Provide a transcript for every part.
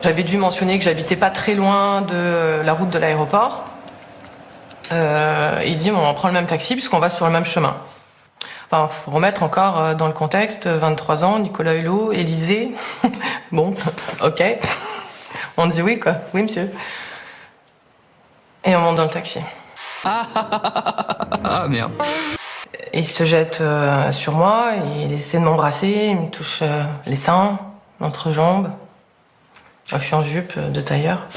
J'avais dû mentionner que j'habitais pas très loin de la route de l'aéroport. Il dit bon, on prend le même taxi puisqu'on va sur le même chemin. Enfin, faut remettre encore dans le contexte, 23 ans, Nicolas Hulot, Élysée. Bon, ok. On dit oui, quoi. Oui, monsieur. Et on monte dans le taxi. Ah, merde. Et il se jette sur moi, il essaie de m'embrasser, il me touche les seins, l'entrejambe. Je suis en jupe de tailleur.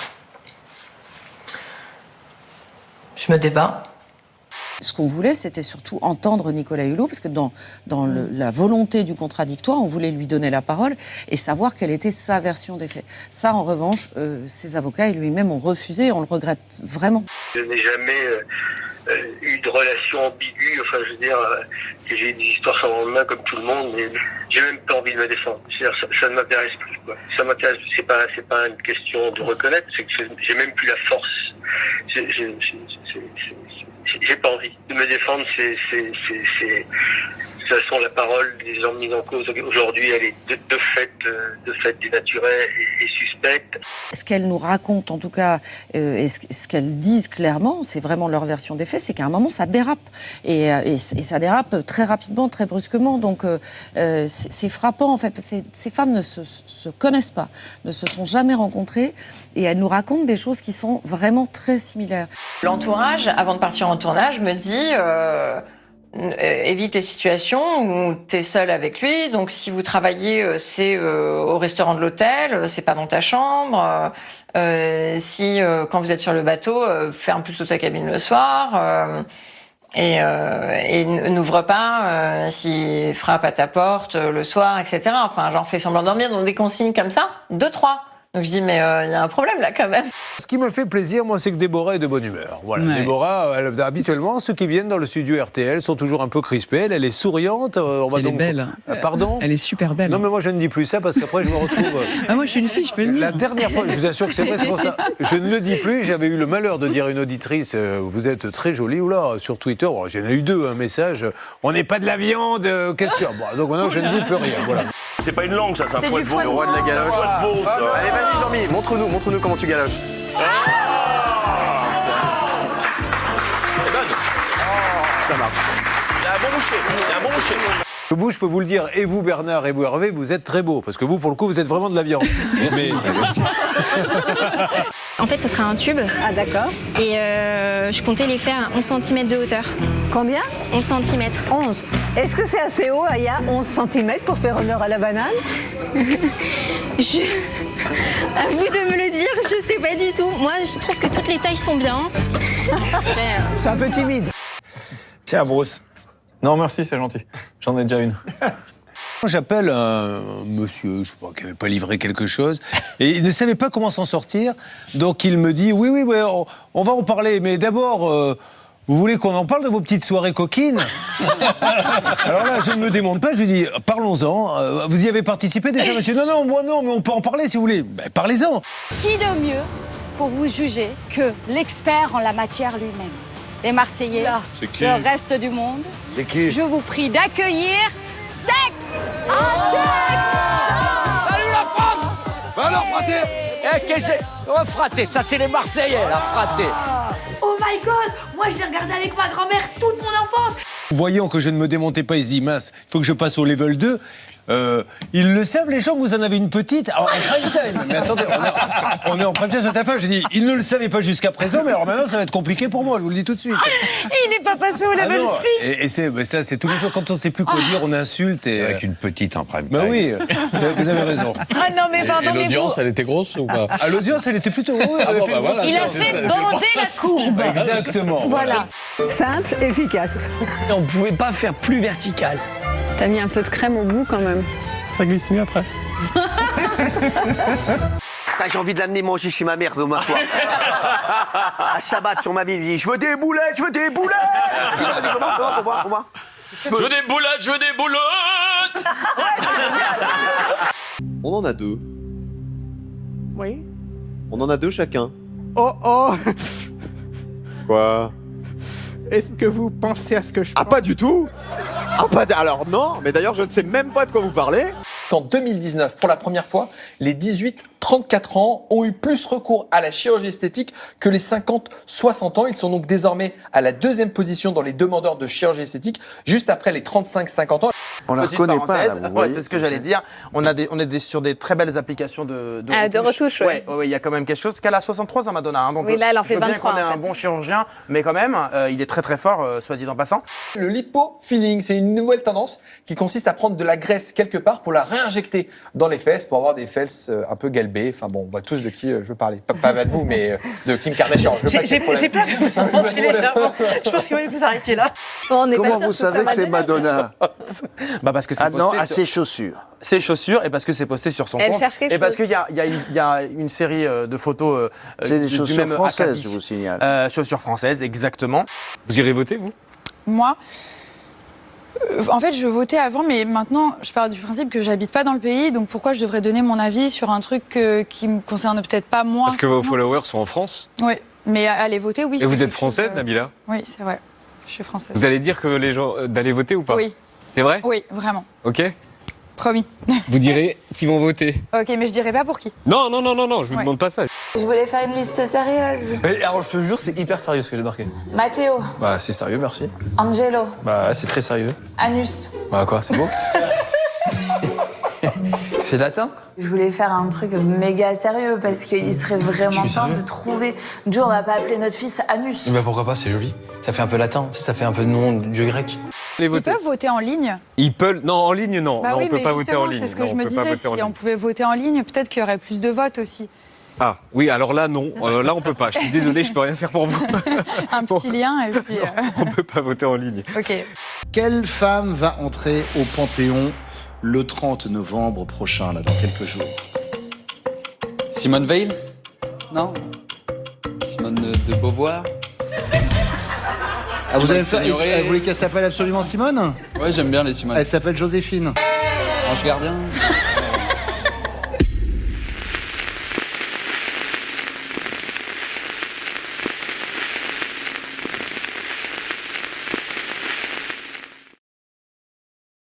Je me débat. Ce qu'on voulait, c'était surtout entendre Nicolas Hulot, parce que dans la volonté du contradictoire, on voulait lui donner la parole et savoir quelle était sa version des faits. Ça, en revanche, ses avocats et lui-même ont refusé, et on le regrette vraiment. Je n'ai jamais eu de relation ambiguë, enfin je veux dire, j'ai des histoires sans lendemain comme tout le monde, mais j'ai même pas envie de me défendre. Ça ne m'intéresse plus, quoi. Ça m'intéresse, c'est pas une question de reconnaître, c'est que j'ai même plus la force. J'ai pas envie de me défendre, de toute façon, la parole des hommes mis en cause aujourd'hui, elle est de fait dénaturée et suspecte. Ce qu'elles nous racontent, en tout cas, et ce qu'elles disent clairement, c'est vraiment leur version des faits, c'est qu'à un moment, ça dérape. Et ça dérape très rapidement, très brusquement. Donc, c'est frappant, en fait. Ces femmes ne se connaissent pas, ne se sont jamais rencontrées, et elles nous racontent des choses qui sont vraiment très similaires. L'entourage, avant de partir en tournage, me dit... évite les situations où t'es seul avec lui. Donc, si vous travaillez, c'est au restaurant de l'hôtel, c'est pas dans ta chambre. Si quand vous êtes sur le bateau, ferme plutôt ta cabine le soir. Et n'ouvre pas s'il frappe à ta porte le soir, etc. Enfin, genre fais semblant de dormir. Donc des consignes comme ça, 2, 3. Donc je dis, mais il y a un problème là quand même. Ce qui me fait plaisir, moi, c'est que Déborah est de bonne humeur. Voilà. Ouais. Déborah, habituellement, ceux qui viennent dans le studio RTL sont toujours un peu crispés. Elle est souriante. Elle est belle. Pardon ? Elle est super belle. Non, mais moi, je ne dis plus ça parce qu'après, je me retrouve... Ah, moi, je suis une fille, je peux le dire. La dernière fois, je vous assure que c'est vrai, c'est pour ça. Je ne le dis plus. J'avais eu le malheur de dire à une auditrice, vous êtes très jolie. Oula, sur Twitter, j'en ai eu 2, un message. On n'est pas de la viande, qu'est-ce que... Bon, donc maintenant, je ne dis plus rien. Voilà. C'est pas une langue, ça, c'est un foie de veau. Le roi de la galoche. Un foie de veau, ça. Allez, vas-y, Jean-Mi, montre-nous comment tu galoches. Ça marche. Il y a un bon boucher. Vous, je peux vous le dire, et vous, Bernard, et vous, Hervé, vous êtes très beaux. Parce que vous, pour le coup, vous êtes vraiment de la viande. Merci. En fait, ça sera un tube. Ah, d'accord. Et je comptais les faire à 11 cm de hauteur. Combien? 11 cm. 11. Est-ce que c'est assez haut, Aya, 11 cm pour faire honneur à la banane? À vous de me le dire, je sais pas du tout. Moi, je trouve que toutes les tailles sont bien. Après, C'est un peu timide. Tiens, Bruce. Non, merci, c'est gentil. J'en ai déjà une. J'appelle un monsieur, je sais pas, qui n'avait pas livré quelque chose, et il ne savait pas comment s'en sortir. Donc il me dit, oui, on va en parler, mais d'abord... vous voulez qu'on en parle de vos petites soirées coquines? Alors là, je ne me démonte pas, je lui dis, parlons-en. Vous y avez participé déjà, monsieur? Non, moi non, mais on peut en parler si vous voulez. Ben, parlez-en. Qui de mieux pour vous juger que l'expert en la matière lui-même? Les Marseillais, le reste du monde. C'est qui? Je vous prie d'accueillir Tex. Salut la France. Alors, fraté, fraté, ça c'est les Marseillais, la fraté. Oh my God, moi je l'ai regardé avec ma grand-mère toute mon enfance. Voyant que je ne me démontais pas, il se dit, mince, il faut que je passe au level 2. Ils le savent, les gens, que vous en avez une petite. Alors, en prime time. Mais attendez, on est en prime time sur ta fin. J'ai dit, ils ne le savaient pas jusqu'à présent, mais alors maintenant, ça va être compliqué pour moi, je vous le dis tout de suite. Il n'est pas passé au level 3. Et ça, c'est tous les jours, quand on ne sait plus quoi dire, on insulte. Et, Avec une petite en prime time. Bah oui, vous avez raison. Ah non, mais pardon, mais l'audience, elle était grosse ou pas? À l'audience, elle était plutôt haute. il a fait bander la courbe. Exactement. Voilà. Simple, efficace. On pouvait pas faire plus vertical. t'as mis un peu de crème au bout quand même. Ça glisse mieux après. J'ai envie de l'amener manger chez ma mère demain soir. À Shabbat sur ma Bible, il dit, je veux des boulettes, je veux des boulettes. Comment, pour voir. Je veux des boulettes. On en a 2. Oui. On en a 2 chacun. Oh. Quoi? Est-ce que vous pensez à ce que je Ah, pas du tout. Alors non, mais d'ailleurs, je ne sais même pas de quoi vous parlez. En 2019, pour la première fois, les 18-34 ans ont eu plus recours à la chirurgie esthétique que les 50-60 ans. Ils sont donc désormais à la 2e position dans les demandeurs de chirurgie esthétique, juste après les 35-50 ans. On la Petite reconnaît pas, parenthèse, là, vous voyez. c'est ce que j'allais dire. On est sur des très belles applications de retouche, ouais. Ouais, il y a quand même quelque chose. Parce qu'elle a 63 ans, Madonna. Hein, donc, Oui, là, elle en fait je veux bien 23, qu'on ait en fait. un bon chirurgien, mais quand même, il est très très fort, soit dit en passant. Le lipofilling, c'est une nouvelle tendance qui consiste à prendre de la graisse quelque part pour la réinjecter dans les fesses pour avoir des fesses un peu galbées. Enfin bon, on voit tous de qui je veux parler. Pas de vous, mais de Kim Kardashian. J'ai peur de penser légèrement. Je pense qu'il vaut mieux que vous arrêtiez là. On est Comment pas sûr vous que ce soit savez que c'est Madonna? Parce que c'est Ah non, posté à sur ses chaussures. ses chaussures et parce que c'est posté sur son Elle compte. cherche quelque et parce chose. qu'il y a une série de photos. C'est des du chaussures même françaises, acabit. je vous signale. Chaussures françaises, exactement. Vous irez voter, vous? Moi, en fait, je votais avant, mais maintenant, je pars du principe que j'habite pas dans le pays, donc pourquoi je devrais donner mon avis sur un truc qui me concerne peut-être pas moi? Parce que vos followers sont en France. Oui, mais aller voter, oui. Et c'est vous êtes quelque française, chose, Nabila? Oui, c'est vrai. Je suis française. Vous allez dire que les gens d'aller voter ou pas? Oui. C'est vrai? Oui, vraiment. Ok. Promis. Vous direz qui vont voter. Ok, mais je dirai pas pour qui. Non, je vous demande pas ça. Je voulais faire une liste sérieuse. Alors je te jure, c'est hyper sérieux ce que j'ai marqué. Matteo, Bah c'est sérieux, merci. Angelo, Bah c'est très sérieux. Anus. Bah quoi, c'est beau. C'est latin. Je voulais faire un truc méga sérieux parce qu'il serait vraiment Je suis temps sérieux. de trouver. Joe, on va pas appeler notre fils Anus. Bah pourquoi pas, c'est joli. Ça fait un peu latin, ça fait un peu de nom de dieu grec. Ils peuvent voter en ligne. Ils peuvent. Non, en ligne, non. Bah non, oui, on peut mais pas voter en justement, ligne. c'est ce que Non, je on me peut pas disais. voter en Si ligne. on pouvait voter en ligne, peut-être qu'il y aurait plus de votes aussi. Ah, oui, alors là, non. Là, on peut pas. Je suis désolé, je peux rien faire pour vous. Un petit lien et puis. On peut pas voter en ligne. Ok. Quelle femme va entrer au Panthéon le 30 novembre prochain, là, dans quelques jours? Simone Veil? Non. Simone de Beauvoir? Ah, vous, Simone avez fait, Signoret. vous voulez qu'elle s'appelle absolument Simone? Ouais, j'aime bien les Simone. Elle s'appelle Joséphine. Ange gardien?